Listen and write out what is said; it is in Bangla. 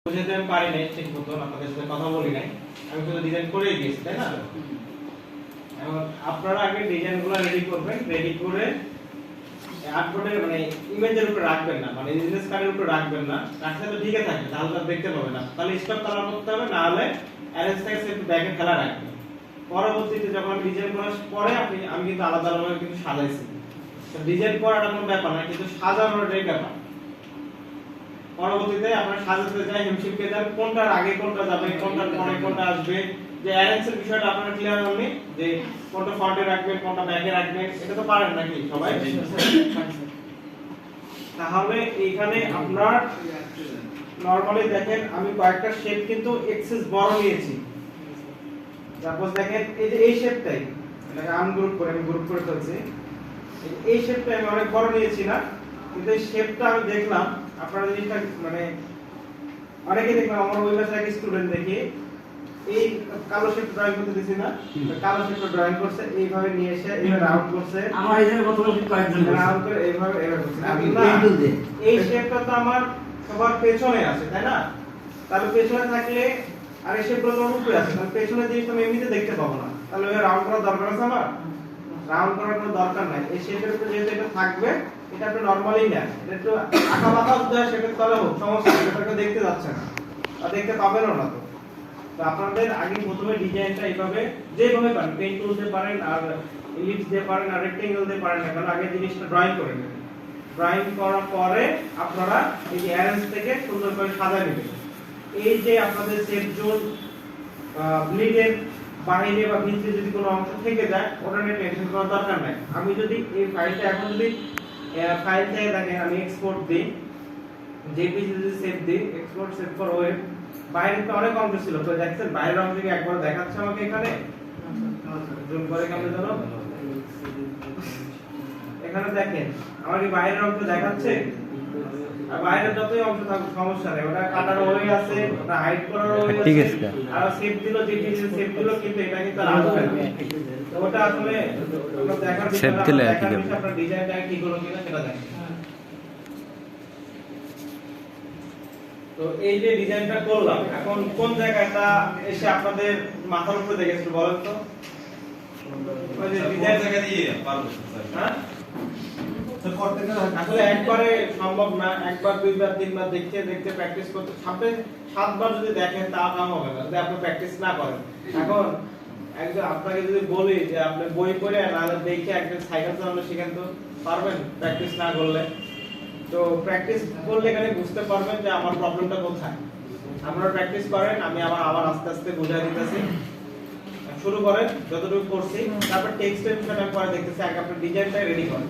বুঝাতে আমি পারি নাই ঠিক মতন, আপনাদের সাথে কথা বলি নাই, আমি শুধু ডিজাইন করেই দিয়েছি, তাই না? এখন আপনারা আগে ডিজাইনগুলো রেডি করবেন, রেডি করে আর্টবোর্ডের মানে ইমেজের উপর রাখবেন না, মানে বিজনেস কার্ডের উপর রাখবেন না, রাখলে তো ঠিকই থাকে, তাহলে তো দেখতে পাবেন না, তাহলে স্টপ কালার করতে হবে, না হলে অ্যারেঞ্জ থেকে একটু ব্যাকে ফেলা রাখবেন। পরবর্তীতে যখন ডিজাইন করার পরে আমি কিন্তু আলাদা আলাদা কিন্তু সাজাইছি, ডিজাইন করাটা কোনো ব্যাপার না, কিন্তু সাজানোটাই ব্যাপার। পরবর্তীতে আপনারা সাজাতে যাই হিমশিমকে যান, কোনটার আগে কোনটা যাবে, কোনটার পরে কোনটা আসবে, যে অ্যারেঞ্জের বিষয়টা আপনারা ক্লিয়ার হননি, যে কোনটা ফ্রন্টে রাখবেন কোনটা ব্যাকে রাখবেন, এটা তো পারেন নাকি সবাই? তাহলে এইখানে আপনার নরমালি দেখেন আমি কয়েকটা শেপ কিন্তু এক্সেস বড় নিয়েছি। সাপোজ দেখেন এই যে এই শেপটাই, এটাকে আনগ্রুপ করে আমি গ্রুপ করে ফেলছি, এই শেপটা আমি অনেক বড় নিয়েছি না, কিন্তু এই শেপটা আমি দেখলাম আপনারা জিনিসটা মানে অনেকে দেখলাম আমার ওই ক্লাসের এক স্টুডেন্ট দেখি এই কালো শেপ ড্রয়িং করতে দিছি না, কালো শেপ ড্রয়িং করছে, এইভাবে নিয়ে এসে এইভাবে রাউন্ড করছে, আমার এই জায়গায় কতগুলো কয়েকজন রাউন্ড করে এইভাবে করছে। এই শেপটা তো আমার সবার পেছনে আছে, তাই না? তাহলে পেছনে থাকলে আর এই শেপগুলো তো উপরে আছে, তাহলে পেছনে জিনিস আমি এমনিতে দেখতে পাবো না, তাহলে ওই রাউন্ড করার দরকার আছে আমার? রাউন্ড করার কোনো দরকার নাই। এই শেপের উপরে যেহেতু এটা থাকবে, এটা আপনি নরমালি নেন, এটা একটু আঁকা বাঁকা দেওয়া শেপের তলে হোক, সমস্যা নেই, এটাকে দেখতে যাচ্ছে না আর দেখতে পাবেনও না। তো আপনাদের আগে প্রথমে ডিজাইনটা এইভাবে যেভাবে পারেন, পেইন্ট টুল দিয়ে পারেন আর ইলিপস দিয়ে পারেন আর রেক্টেঙ্গেল দিয়ে পারেন, কারণ আগে জিনিসটা ড্রয়িং করে নেবেন। ড্রয়িং করার পরে আপনারা এই যে অ্যারেঞ্জ থেকে সুন্দর করে সাজায় নেবেন। এই যে আপনাদের সেফ জোন ব্লিডের বাইরে বা ভিতরে যদি কোনো অংশ থেকে যায়, ওটা নিয়ে টেনশন করার দরকার নাই। আমি যদি এই ফাইলটা এখন যদি ফাইল থেকে দেখেন আমি এক্সপোর্ট দিই, জেপিজি যদি সেভ দিই, এক্সপোর্ট সেভ ফর ওয়েব, বাইরে তো অনেক অংশ ছিল, তো দেখছেন বাইরের অংশ কি একবার দেখাচ্ছে আমাকে এখানে? জুম করে কেমন জানো? এখানে দেখেন আমার কি বাইরের অংশ দেখাচ্ছে? আর বাইরের যতই অংশ থাকুক সমস্যা নেই, ওটা কাটার ওয়ে আছে, ওটা হাইড করার ওয়ে আছে, আর সেভ দিল জেপিজি সেভ দিল, কিন্তু এটা কিন্তু আর আসবে না। তো ওটা আসলে আমরা দেখার সেভ দিলে কি হবে? আপনার ডিজাইনটা কি হলো কিনা সেটা দেখেন। তো এই যে ডিজাইনটা করলাম, এখন কোন জায়গাটা এসে আপনাদের মাথার উপরে দেখেছিল বলেন তো? ওই যে ডিজাইন জায়গা দিয়ে পারবো স্যার, হ্যাঁ স্যার করতে গেলে আসলে একবারে সম্ভব না, একবার দুইবার তিনবার দেখতে দেখতে প্র্যাকটিস করতে, সাতবার যদি দেখেন তা কাম হবে না যদি আপনি প্র্যাকটিস না করেন। এখন একজন আপনাকে যদি বলি যে আপনি বই পড়ে না দেখে একজন সাইকেল চালানো শিখেন, তো পারবেন প্র্যাকটিস না করলে? তো প্র্যাকটিস করলে এখানে বুঝতে পারবেন যে আমার প্রবলেমটা কোথায়। আপনারা প্র্যাকটিস করেন, আমি আবার আস্তে আস্তে বুঝাই দিতেছি। শুরু করেন যতটুকু করছি, তারপর টেক্সটের বিষয়টা পরে দেখতেছি, আগে আপনার ডিজাইনটা রেডি করেন।